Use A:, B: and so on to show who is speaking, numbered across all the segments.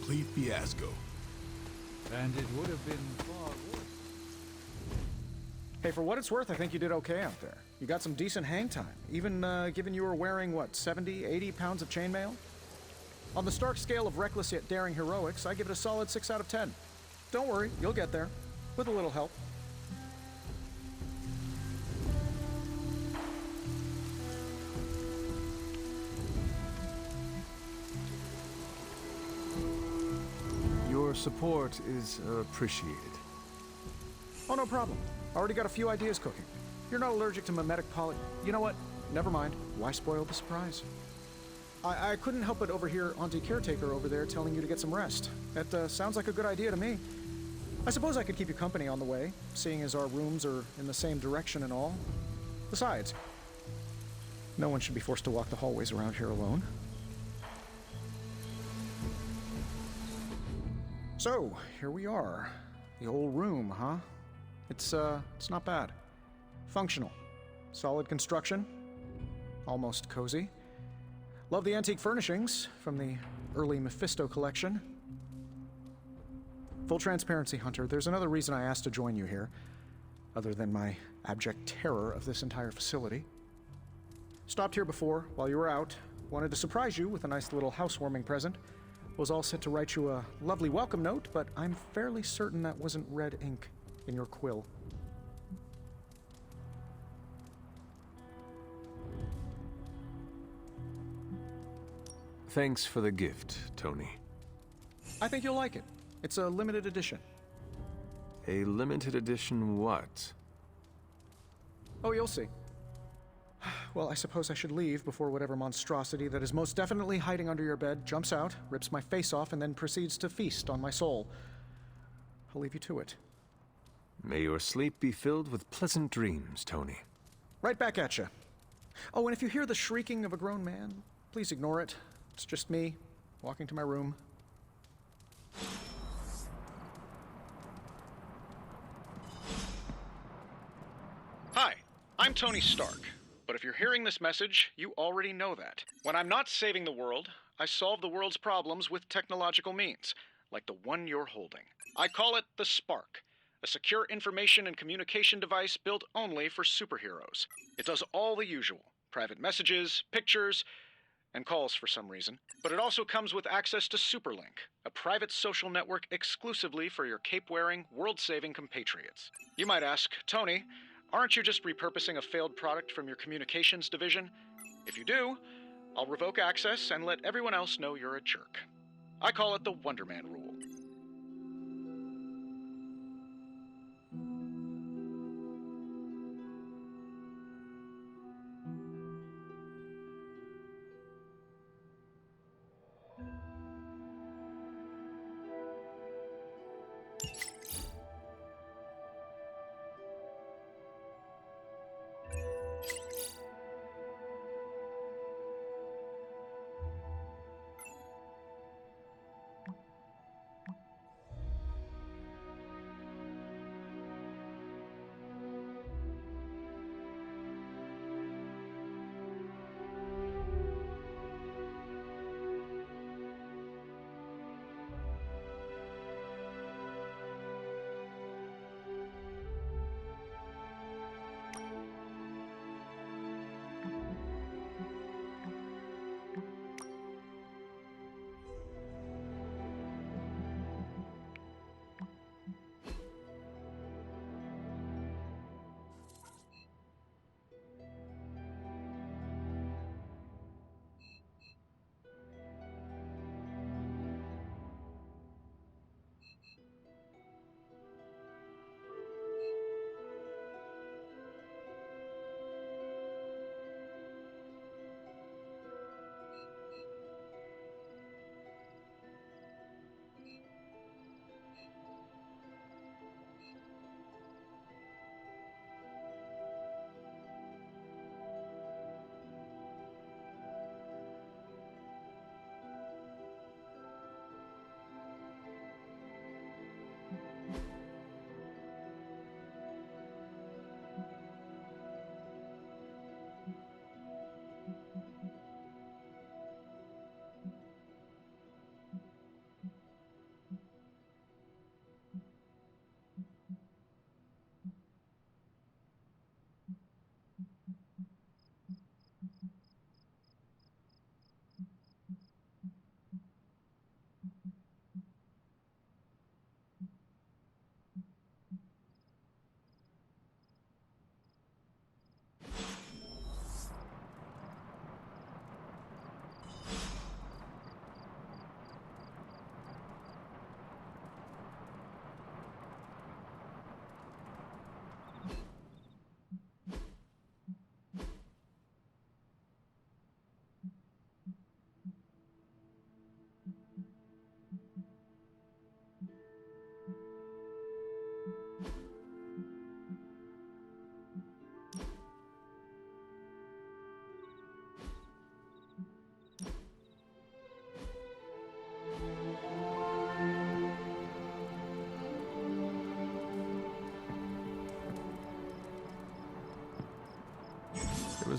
A: complete fiasco.
B: And it would have been far worse.
C: Hey, for what it's worth, I think you did okay out there. You got some decent hang time, even given you were wearing, 70, 80 pounds of chainmail? On the Stark scale of reckless yet daring heroics, I give it a solid 6 out of 10. Don't worry, you'll get there. With a little help.
D: Your support is appreciated.
C: Oh, no problem. Already got a few ideas cooking. You're not allergic to mimetic poly... You know what? Never mind. Why spoil the surprise? I couldn't help but overhear Auntie Caretaker over there telling you to get some rest. That sounds like a good idea to me. I suppose I could keep you company on the way, seeing as our rooms are in the same direction and all. Besides, no one should be forced to walk the hallways around here alone. So, here we are. The old room, huh? It's not bad. Functional. Solid construction. Almost cozy. Love the antique furnishings from the early Mephisto collection. Full transparency, Hunter, there's another reason I asked to join you here, other than my abject terror of this entire facility. Stopped here before, while you were out. Wanted to surprise you with a nice little housewarming present. Was all set to write you a lovely welcome note, but I'm fairly certain that wasn't red ink in your quill.
D: Thanks for the gift, Tony.
C: I think you'll like it. It's a limited edition.
D: A limited edition what?
C: Oh, you'll see. Well, I suppose I should leave before whatever monstrosity that is most definitely hiding under your bed jumps out, rips my face off, and then proceeds to feast on my soul. I'll leave you to it.
D: May your sleep be filled with pleasant dreams, Tony.
C: Right back at you. Oh, and if you hear the shrieking of a grown man, please ignore it. It's just me, walking to my room. Hi, I'm Tony Stark. But if you're hearing this message, you already know that. When I'm not saving the world, I solve the world's problems with technological means, like the one you're holding. I call it the Spark, a secure information and communication device built only for superheroes. It does all the usual, private messages, pictures, and calls for some reason. But it also comes with access to Superlink, a private social network exclusively for your cape-wearing, world-saving compatriots. You might ask, Tony, aren't you just repurposing a failed product from your communications division? If you do, I'll revoke access and let everyone else know you're a jerk. I call it the Wonder Man rule.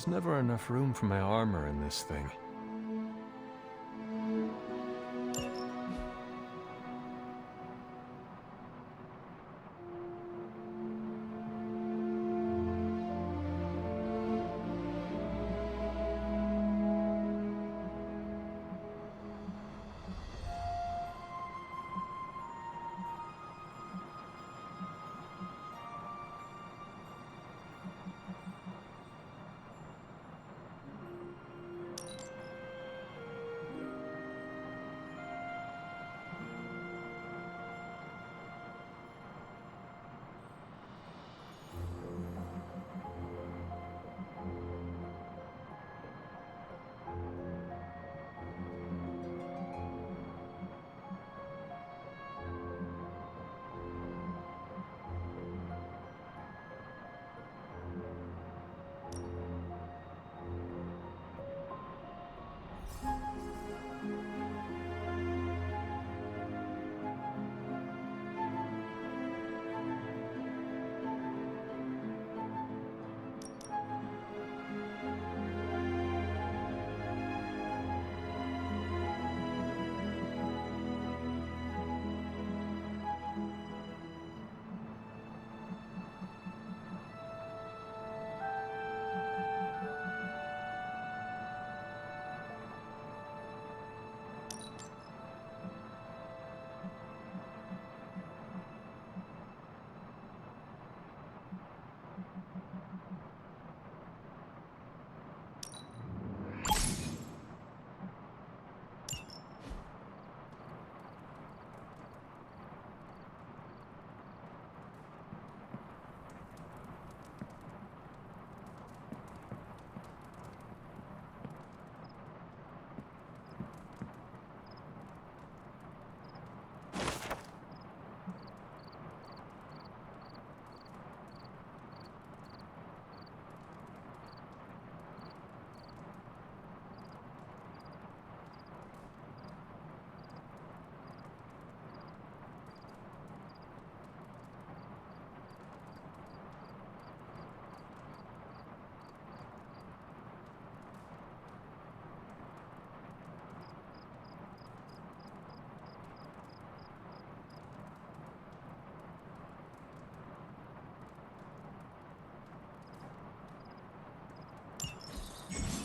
D: was never enough room for my armor in this thing.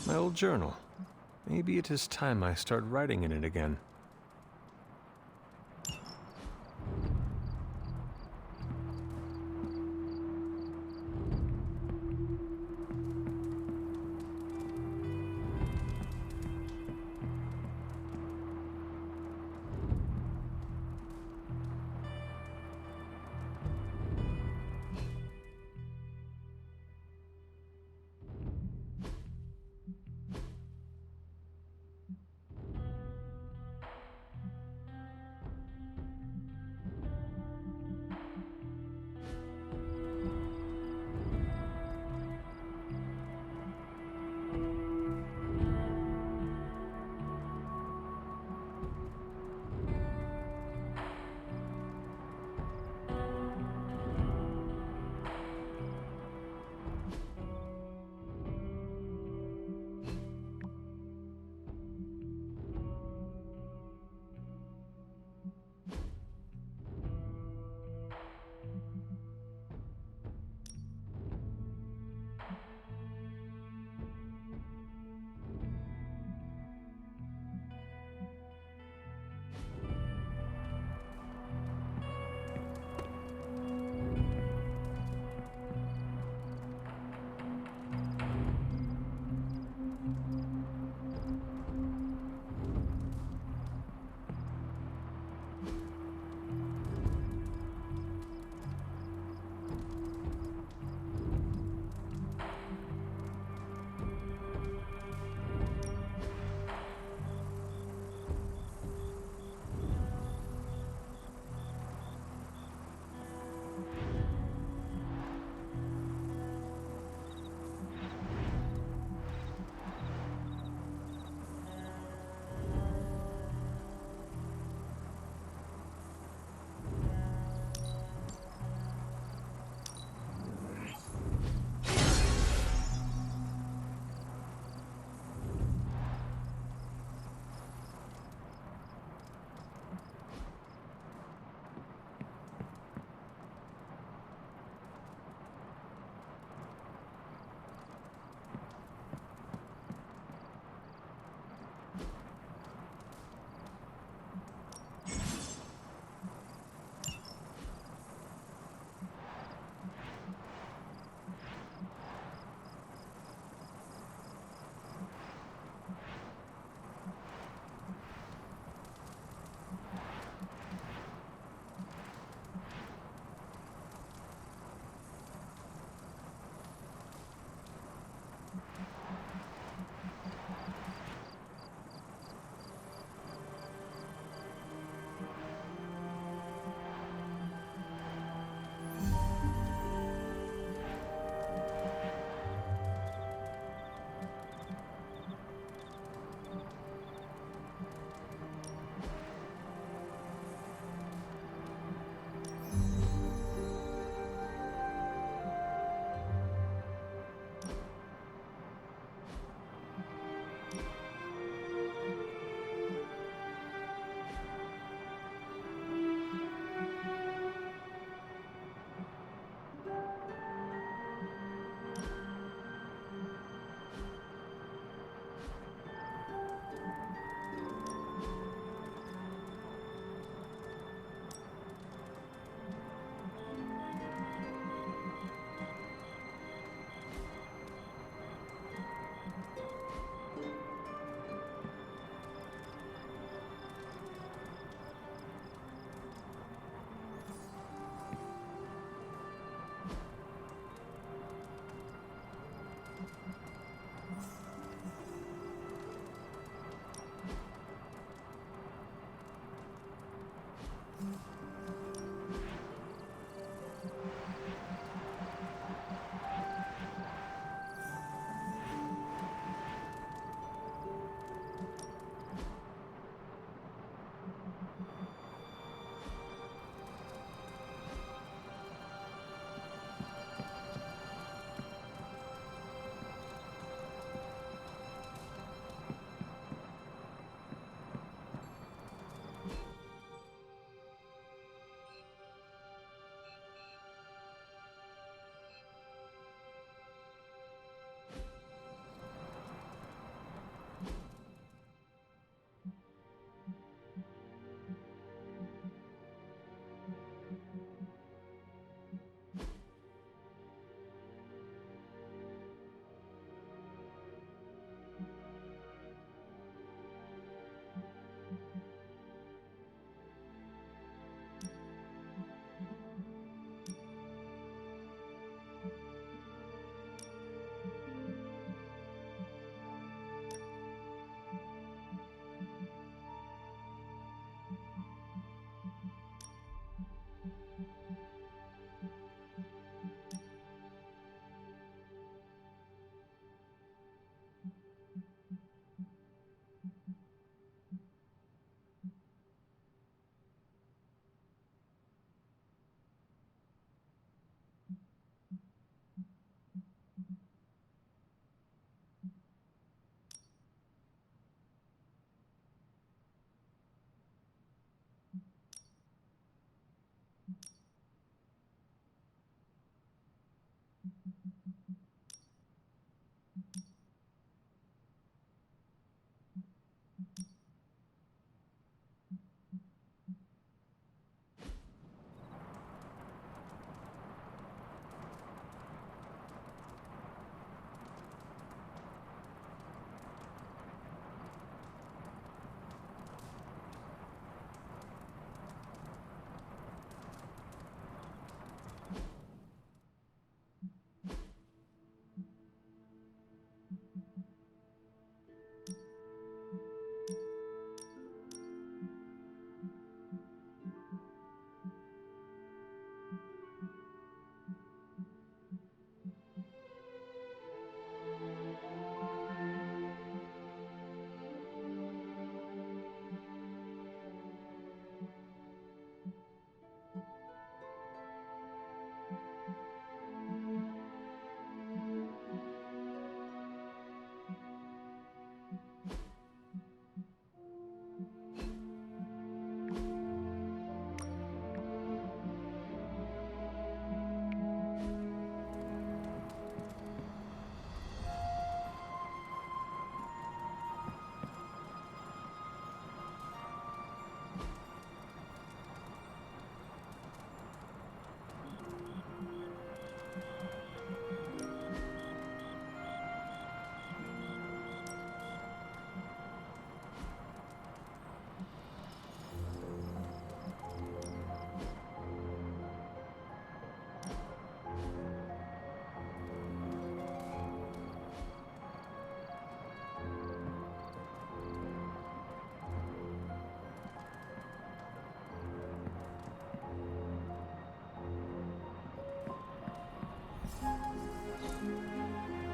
D: My old journal. Maybe it is time I start writing in it again.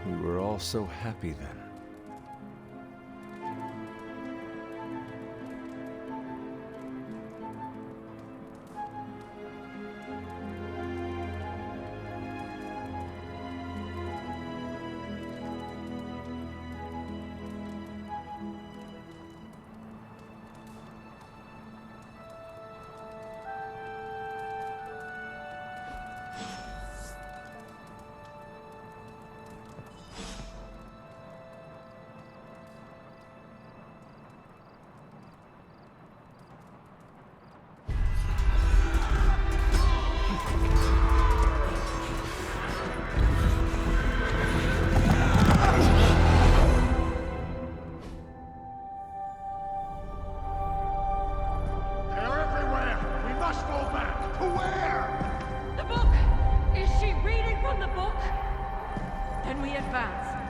D: We were all so happy then.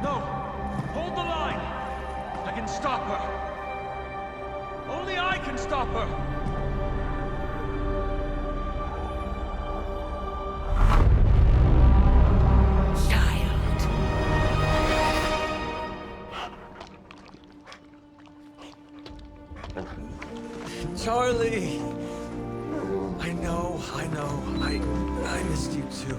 A: No! Hold the line! I can stop her! Only I can stop her!
D: Charlie! I know. I missed you too.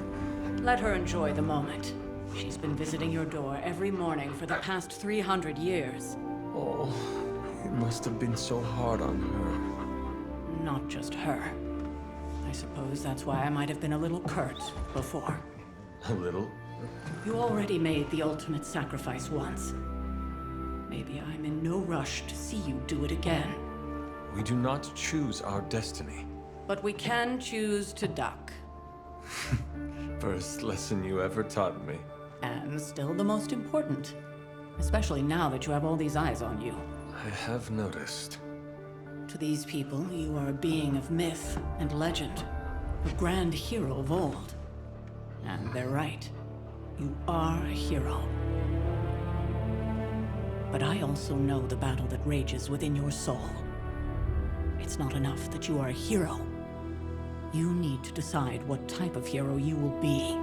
E: Let her enjoy the moment. She's been visiting your door every morning for the past 300 years.
D: Oh, it must have been so hard on her.
E: Not just her. I suppose that's why I might have been a little curt before.
D: A little?
E: You already made the ultimate sacrifice once. Maybe I'm in no rush to see you do it again.
D: We do not choose our destiny.
E: But we can choose to duck.
D: First lesson you ever taught me.
E: And still the most important. Especially now that you have all these eyes on you.
D: I have noticed.
E: To these people, you are a being of myth and legend. A grand hero of old. And they're right. You are a hero. But I also know the battle that rages within your soul. It's not enough that you are a hero. You need to decide what type of hero you will be.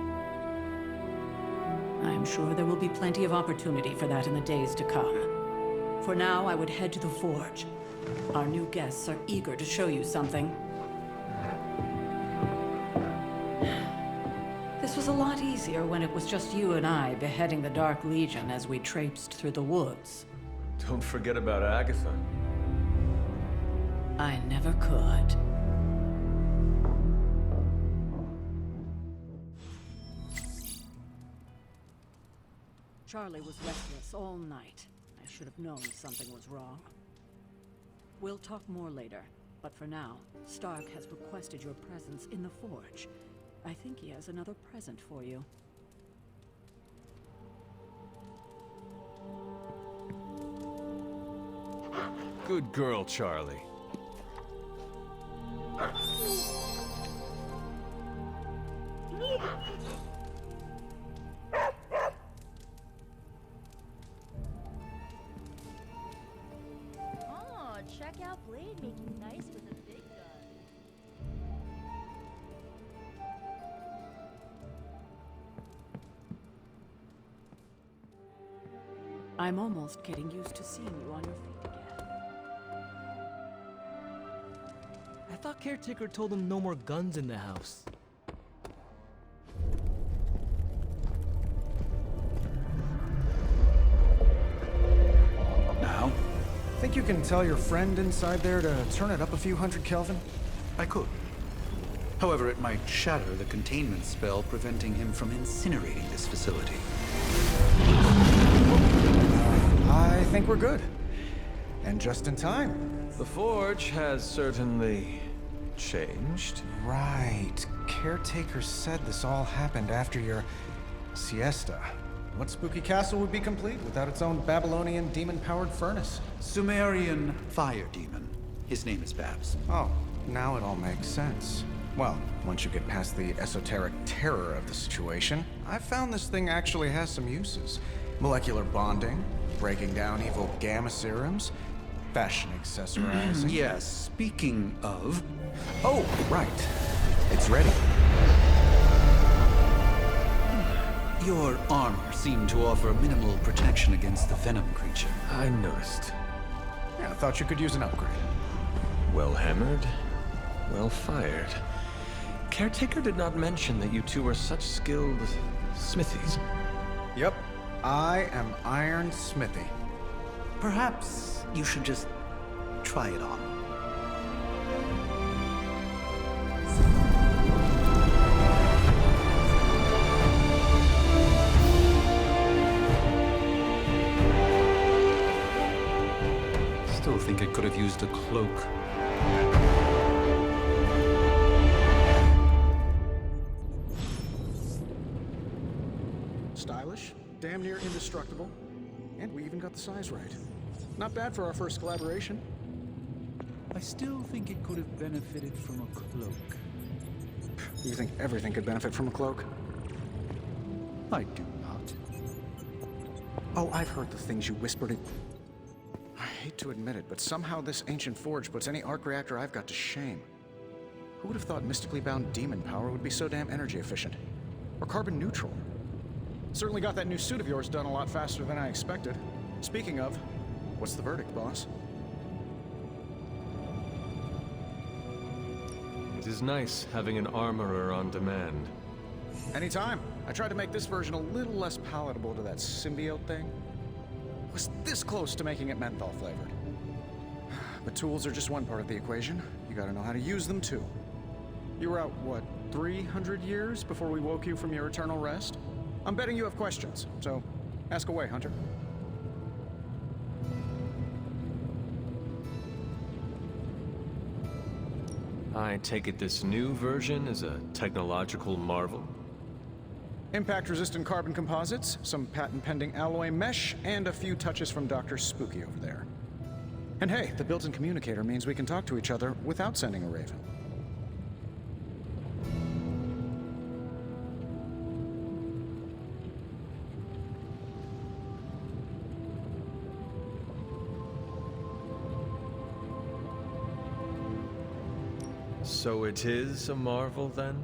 E: I'm sure there will be plenty of opportunity for that in the days to come. For now, I would head to the Forge. Our new guests are eager to show you something. This was a lot easier when it was just you and I beheading the Dark Legion as we traipsed through the woods.
D: Don't forget about Agatha.
E: I never could. Charlie was restless all night. I should have known something was wrong. We'll talk more later, but for now, Stark has requested your presence in the Forge. I think he has another present for you.
D: Good girl, Charlie.
F: Oh, check out Blade making nice with a big gun.
E: I'm almost getting used to seeing you on your feet again.
G: I thought Caretaker told him no more guns in the house.
H: Now?
I: Think you can tell your friend inside there to turn it up a few hundred Kelvin?
H: I could. However, it might shatter the containment spell preventing him from incinerating this facility.
I: I think we're good. And just in time.
D: The Forge has certainly changed.
I: Right. Caretaker said this all happened after your siesta. What spooky castle would be complete without its own Babylonian demon-powered furnace?
H: Sumerian fire demon. His name is Babs.
I: Oh, now it all makes sense. Well, once you get past the esoteric terror of the situation, I've found this thing actually has some uses. Molecular bonding, breaking down evil gamma serums, fashion accessorizing.
H: Yes, speaking of...
I: Oh, right. It's ready.
H: Your armor seemed to offer minimal protection against the venom creature.
D: I noticed.
I: Yeah, I thought you could use an upgrade.
D: Well hammered, well fired. Caretaker did not mention that you two were such skilled smithies.
I: Yep. I am Iron Smithy.
H: Perhaps you should just try it on. Still think it could have used a cloak.
I: Stylish, damn near indestructible, and we even got the size right. Not bad for our first collaboration.
B: I still think it could have benefited from a cloak.
I: You think everything could benefit from a cloak?
B: I do not.
I: Oh, I've heard the things you whispered in... I hate to admit it, but somehow this ancient forge puts any arc reactor I've got to shame. Who would have thought mystically bound demon power would be so damn energy efficient? Or carbon neutral? Certainly got that new suit of yours done a lot faster than I expected. Speaking of, what's the verdict, boss?
D: It is nice having an armorer on demand.
I: Anytime. I tried to make this version a little less palatable to that symbiote thing. Was this close to making it menthol flavored. But tools are just one part of the equation. You gotta know how to use them too. You were out, what, 300 years before we woke you from your eternal rest? I'm betting you have questions, so ask away, Hunter.
D: I take it this new version is a technological marvel?
I: Impact-resistant carbon composites, some patent-pending alloy mesh, and a few touches from Dr. Spooky over there. And hey, the built-in communicator means we can talk to each other without sending a raven.
D: So it is a marvel, then?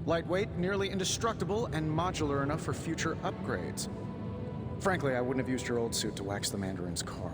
I: Lightweight, nearly indestructible, and modular enough for future upgrades. Frankly, I wouldn't have used your old suit to wax the Mandarin's car.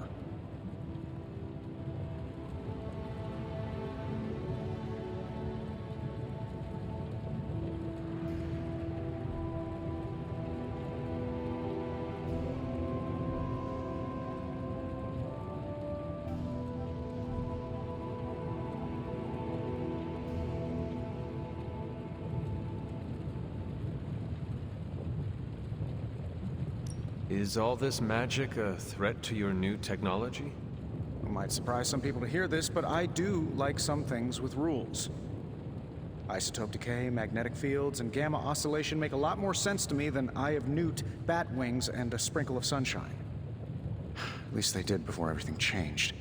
D: Is all this magic a threat to your new technology?
I: It might surprise some people to hear this, but I do like some things with rules. Isotope decay, magnetic fields, and gamma oscillation make a lot more sense to me than Eye of Newt, bat wings, and a sprinkle of sunshine. At least they did before everything changed.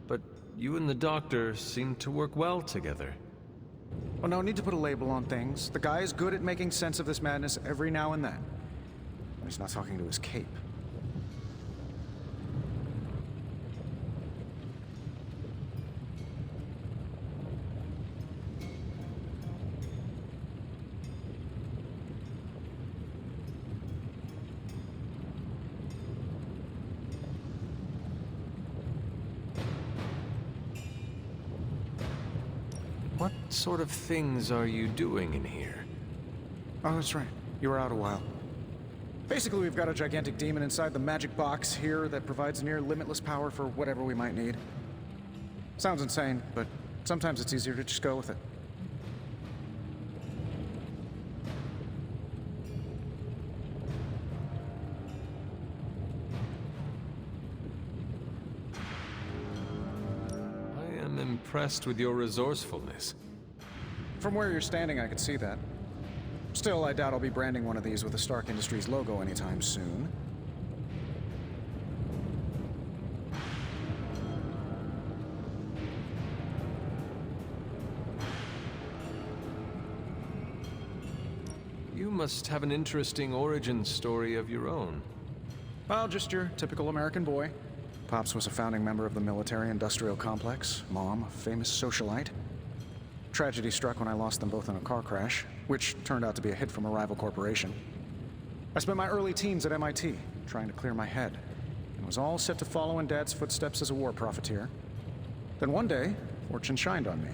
D: But you and the doctor seem to work well together.
I: Oh, no need to put a label on things. The guy is good at making sense of this madness every now and then. He's not talking to his cape.
D: What sort of things are you doing in here?
I: Oh, that's right. You were out a while. Basically, we've got a gigantic demon inside the magic box here that provides near limitless power for whatever we might need. Sounds insane, but sometimes it's easier to just go with it.
D: I am impressed with your resourcefulness.
I: From where you're standing, I could see that. Still, I doubt I'll be branding one of these with the Stark Industries logo anytime soon.
D: You must have an interesting origin story of your own.
I: Well, just your typical American boy. Pops was a founding member of the military-industrial complex. Mom, a famous socialite. Tragedy struck when I lost them both in a car crash, which turned out to be a hit from a rival corporation. I spent my early teens at MIT, trying to clear my head, and was all set to follow in Dad's footsteps as a war profiteer. Then one day, fortune shined on me,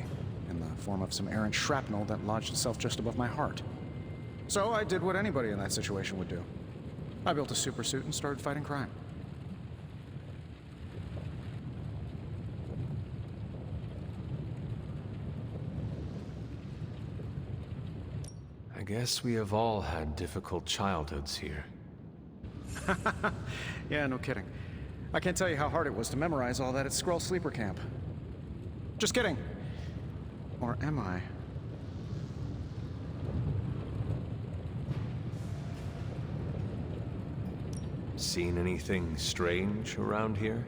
I: in the form of some errant shrapnel that lodged itself just above my heart. So I did what anybody in that situation would do. I built a supersuit and started fighting crime.
D: I guess we have all had difficult childhoods here.
I: Yeah, no kidding. I can't tell you how hard it was to memorize all that at Skrull Sleeper Camp. Just kidding. Or am I?
D: Seen anything strange around here?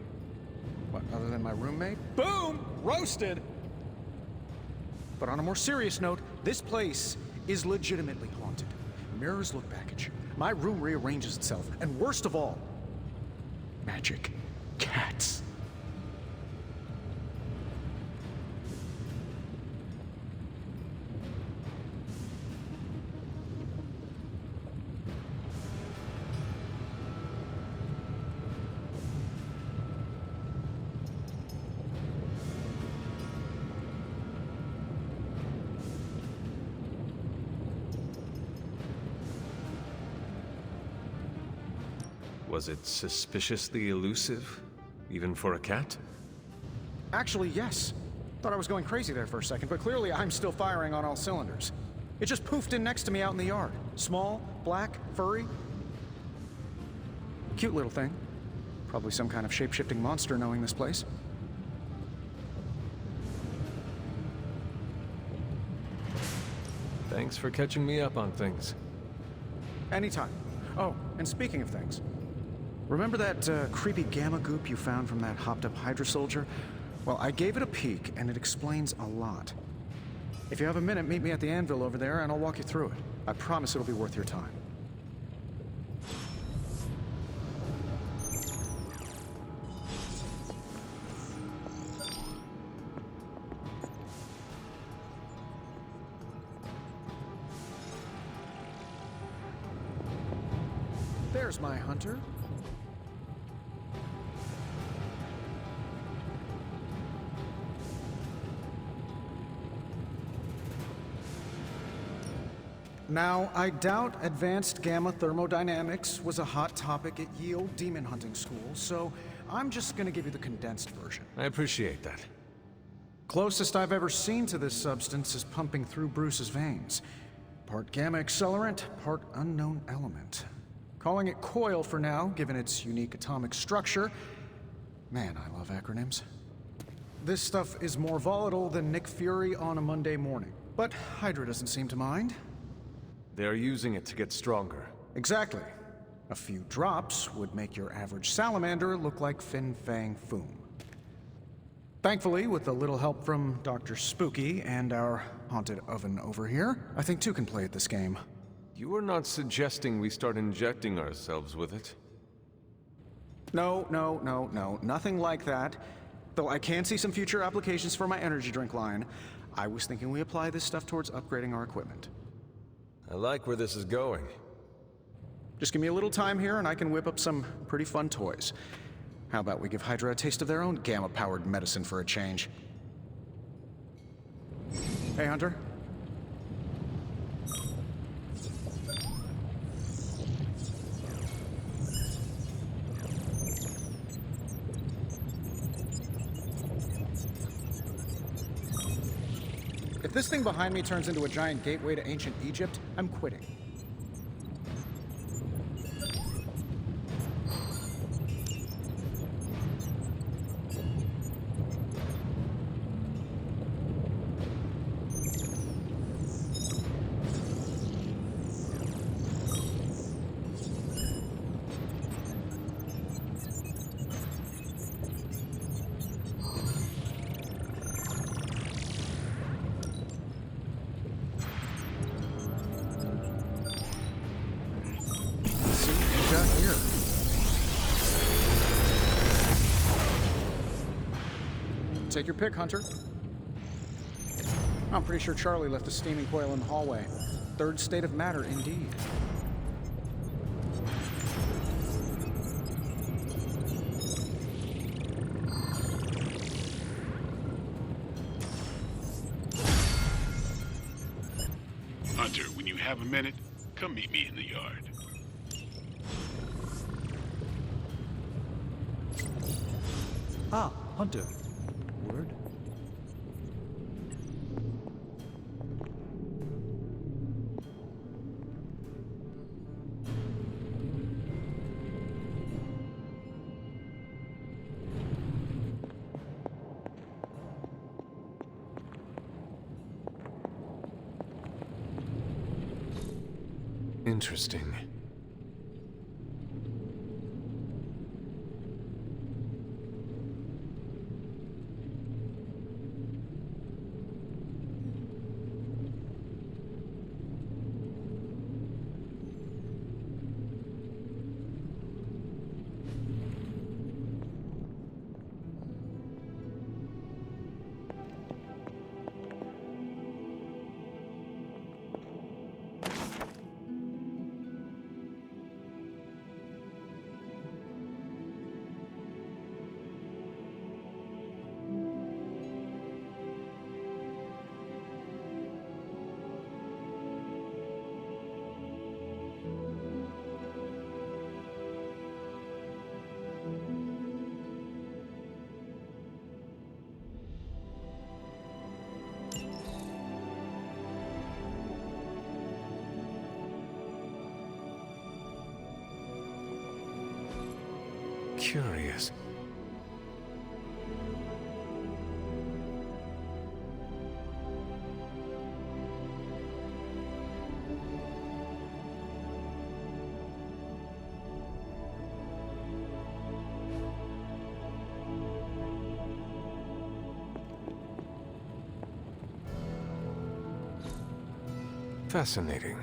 I: What, other than my roommate? Boom! Roasted! But on a more serious note, this place is legitimately haunted. Mirrors look back at you. My room rearranges itself. And worst of all, magic cats.
D: Was it suspiciously elusive, even for a cat?
I: Actually, yes. Thought I was going crazy there for a second, but clearly I'm still firing on all cylinders. It just poofed in next to me out in the yard. Small, black, furry. Cute little thing. Probably some kind of shape-shifting monster knowing this place.
D: Thanks for catching me up on things.
I: Anytime. Oh, and speaking of things, remember that creepy gamma goop you found from that hopped-up Hydra soldier? Well, I gave it a peek, and it explains a lot. If you have a minute, meet me at the anvil over there, and I'll walk you through it. I promise it'll be worth your time. There's my hunter. Now, I doubt advanced gamma thermodynamics was a hot topic at Yield Demon Hunting School, so I'm just gonna give you the condensed version.
D: I appreciate that.
I: Closest I've ever seen to this substance is pumping through Bruce's veins. Part gamma accelerant, part unknown element. Calling it Coil for now, given its unique atomic structure. Man, I love acronyms. This stuff is more volatile than Nick Fury on a Monday morning. But Hydra doesn't seem to mind.
D: They're using it to get stronger.
I: Exactly. A few drops would make your average salamander look like Fin Fang Foom. Thankfully, with a little help from Dr. Spooky and our haunted oven over here, I think two can play at this game.
D: You are not suggesting we start injecting ourselves with it?
I: No, nothing like that. Though I can see some future applications for my energy drink line. I was thinking we apply this stuff towards upgrading our equipment.
D: I like where this is going.
I: Just give me a little time here and I can whip up some pretty fun toys. How about we give Hydra a taste of their own gamma-powered medicine for a change? Hey, Hunter. If this thing behind me turns into a giant gateway to ancient Egypt, I'm quitting. Take your pick, Hunter. I'm pretty sure Charlie left a steaming coil in the hallway. Third state of matter, indeed.
J: Hunter, when you have a minute, come meet me in the yard.
B: Ah, Hunter. Word?
D: Interesting. Curious. Fascinating.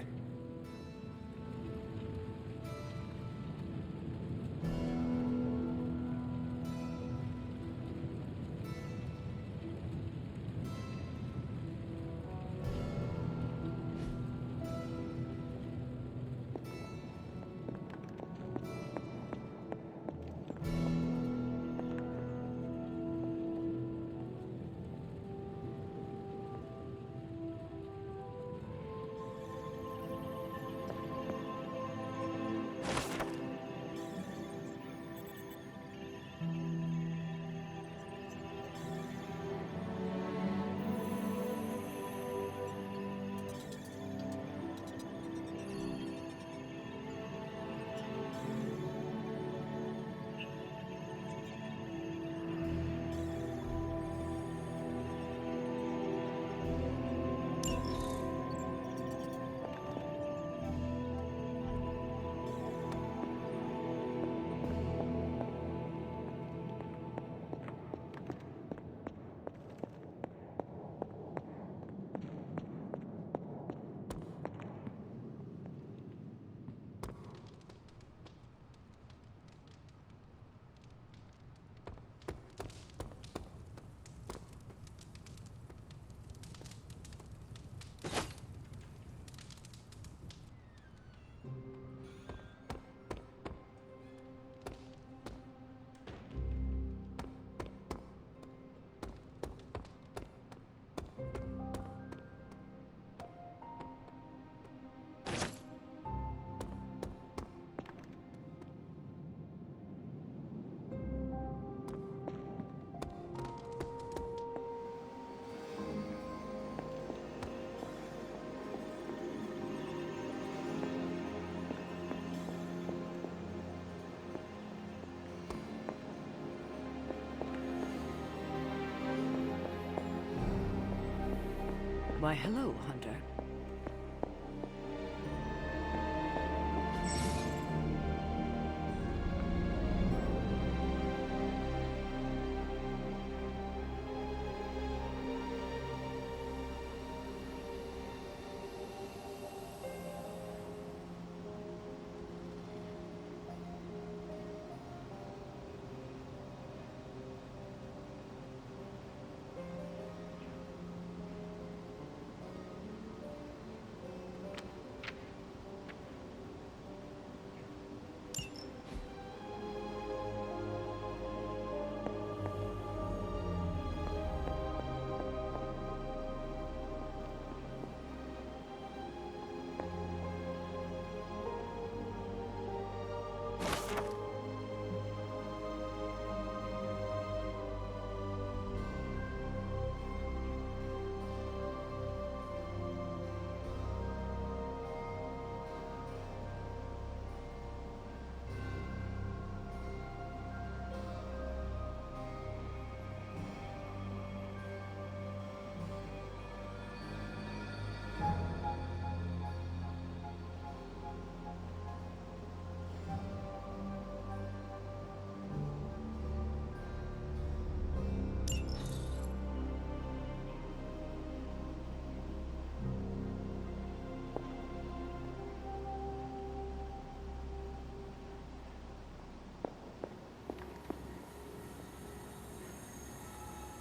E: Why, hello, Hunter.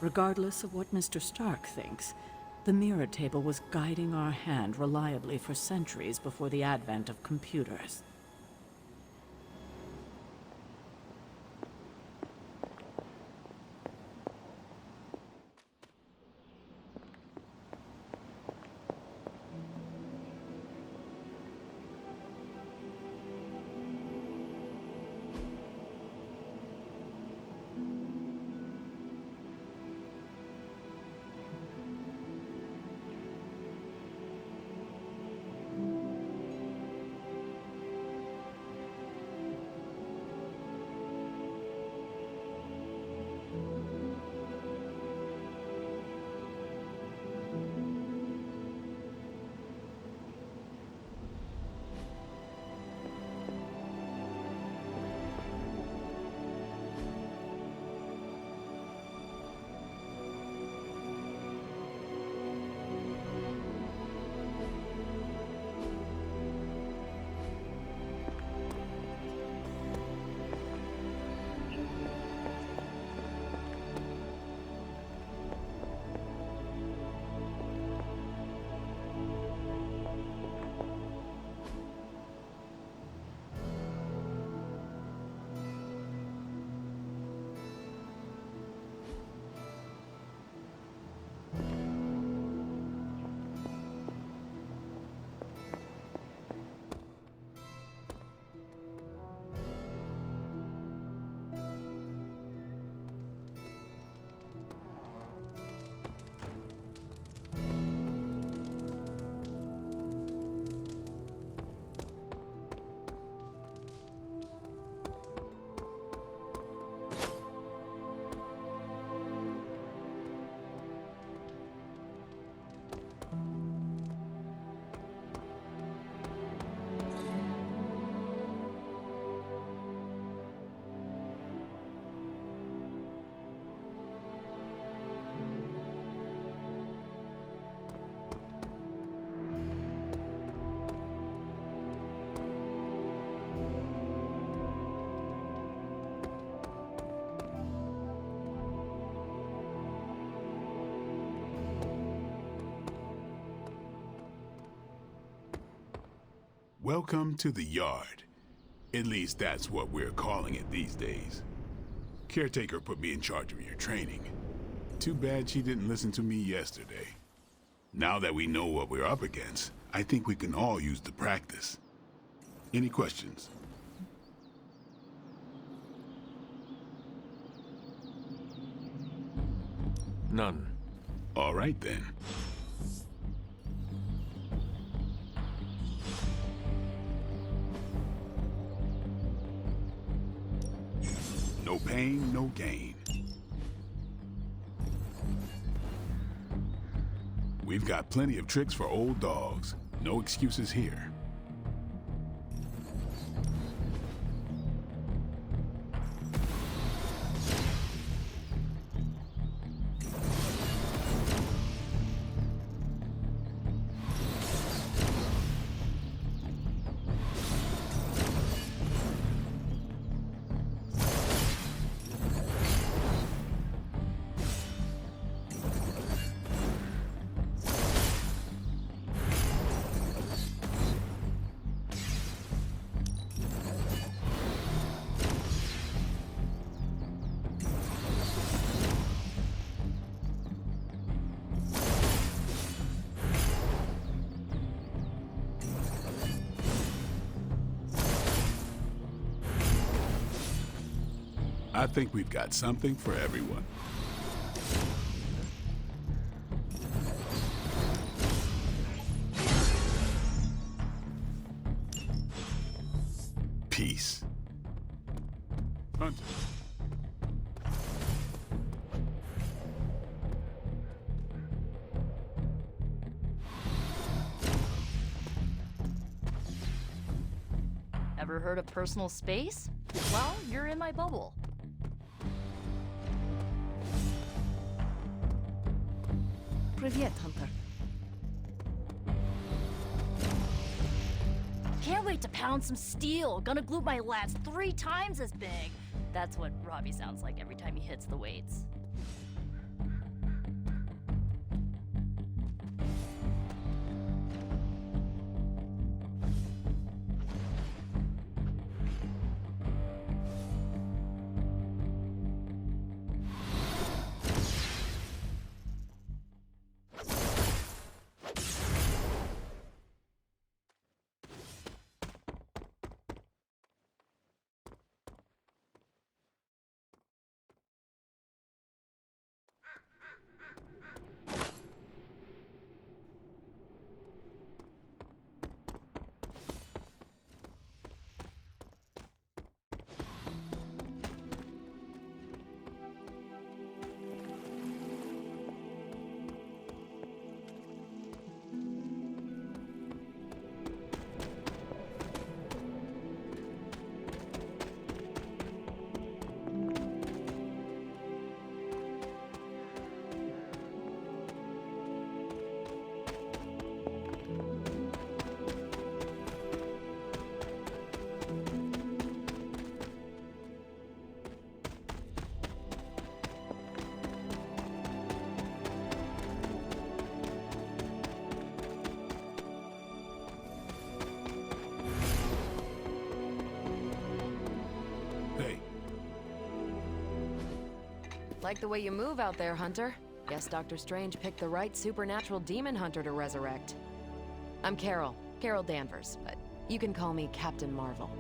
E: Regardless of what Mr. Stark thinks, the mirror table was guiding our hand reliably for centuries before the advent of computers.
J: Welcome to the Yard. At least that's what we're calling it these days. Caretaker put me in charge of your training. Too bad she didn't listen to me yesterday. Now that we know what we're up against, I think we can all use the practice. Any questions?
D: None.
J: All right then. No pain, no gain. We've got plenty of tricks for old dogs. No excuses here. I think we've got something for everyone. Peace. Hunter.
F: Ever heard of personal space? Well, you're in my bubble.
K: Привет, Hunter.
F: Can't wait to pound some steel. Gonna glue my lats 3 times as big. That's what Robbie sounds like every time he hits the weights.
K: Like the way you move out there, Hunter. Guess Dr. Strange picked the right supernatural demon hunter to resurrect. I'm Carol Danvers, but you can call me Captain Marvel.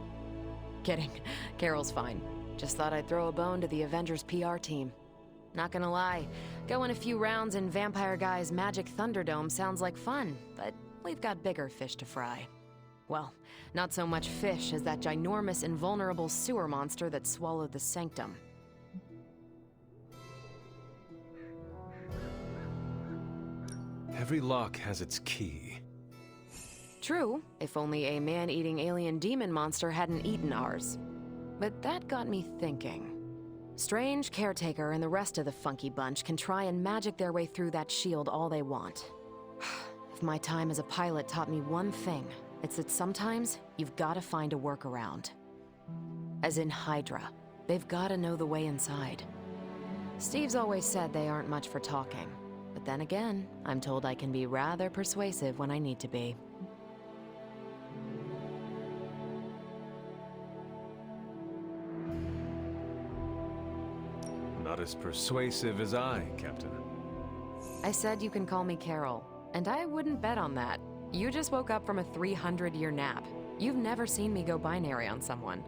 K: Kidding, Carol's fine. Just thought I'd throw a bone to the Avengers PR team. Not gonna lie, going a few rounds in Vampire Guy's Magic Thunderdome sounds like fun, but we've got bigger fish to fry. Well, not so much fish as that ginormous invulnerable sewer monster that swallowed the Sanctum.
D: Every lock has its key.
K: True, if only a man-eating alien demon monster hadn't eaten ours. But that got me thinking. Strange, Caretaker, and the rest of the funky bunch can try and magic their way through that shield all they want. If my time as a pilot taught me one thing, it's that sometimes you've gotta find a workaround. As in Hydra, they've gotta know the way inside. Steve's always said they aren't much for talking. But then again, I'm told I can be rather persuasive when I need to be.
D: Not as persuasive as I, Captain.
K: I said you can call me Carol, and I wouldn't bet on that. You just woke up from a 300-year nap. You've never seen me go binary on someone.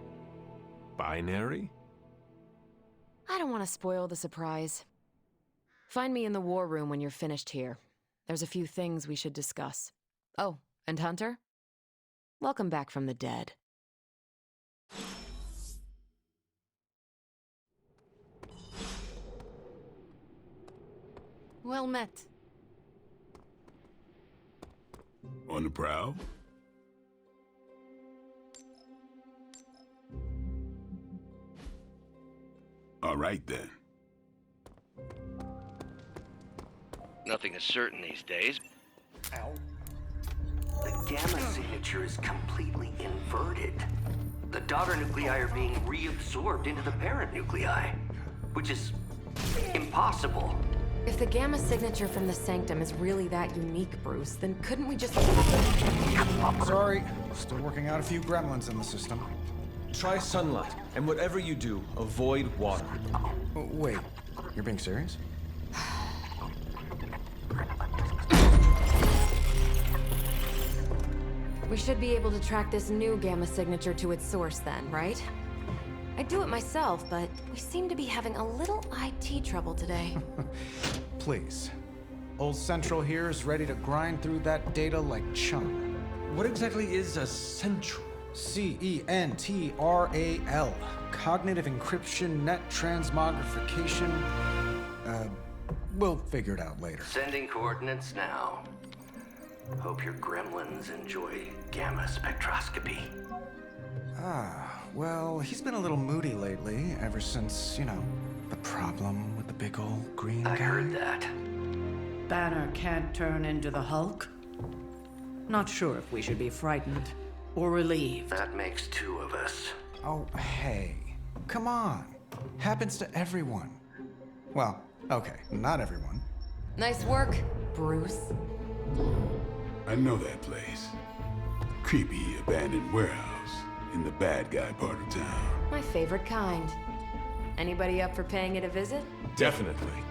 D: Binary?
K: I don't want to spoil the surprise. Find me in the war room when you're finished here. There's a few things we should discuss. Oh, and Hunter? Welcome back from the dead.
E: Well met.
J: On the prowl? All right then.
L: Nothing is certain these days.
M: The gamma signature is completely inverted. The daughter nuclei are being reabsorbed into the parent nuclei, which is impossible.
K: If the gamma signature from the Sanctum is really that unique, Bruce, then couldn't we just...
I: Sorry, still working out a few gremlins in the system.
D: Try sunlight, and whatever you do, avoid water.
I: Oh, wait, you're being serious?
K: We should be able to track this new gamma signature to its source then, right? I'd do it myself, but we seem to be having a little IT trouble today.
I: Please. Old Central here is ready to grind through that data like chum.
D: What exactly is a central?
I: CENTRAL. Cognitive encryption, net transmogrification. We'll figure it out later.
M: Sending coordinates now. Hope your gremlins enjoy gamma spectroscopy.
I: Well, he's been a little moody lately, ever since, you know, the problem with the big old green guy.
M: I heard that.
E: Banner can't turn into the Hulk? Not sure if we should be frightened or relieved.
M: That makes two of us.
I: Oh, hey. Come on. Happens to everyone. Well, okay, not everyone.
K: Nice work, Bruce.
J: I know that place. Creepy abandoned warehouse in the bad guy part of town.
K: My favorite kind. Anybody up for paying it a visit?
D: Definitely.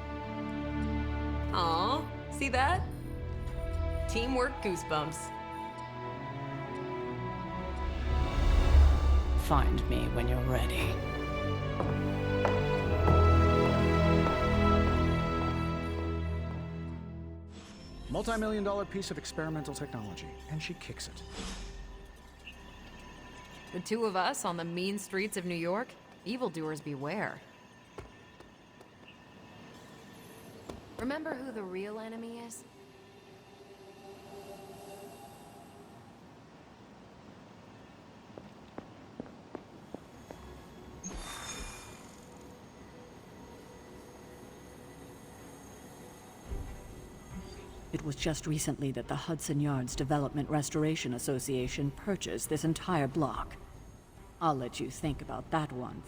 K: Aw, see that? Teamwork goosebumps.
E: Find me when you're ready.
I: Multi-million-dollar piece of experimental technology, and she kicks it.
K: The two of us on the mean streets of New York? Evildoers beware. Remember who the real enemy is?
E: It was just recently that the Hudson Yards Development Restoration Association purchased this entire block. I'll let you think about that one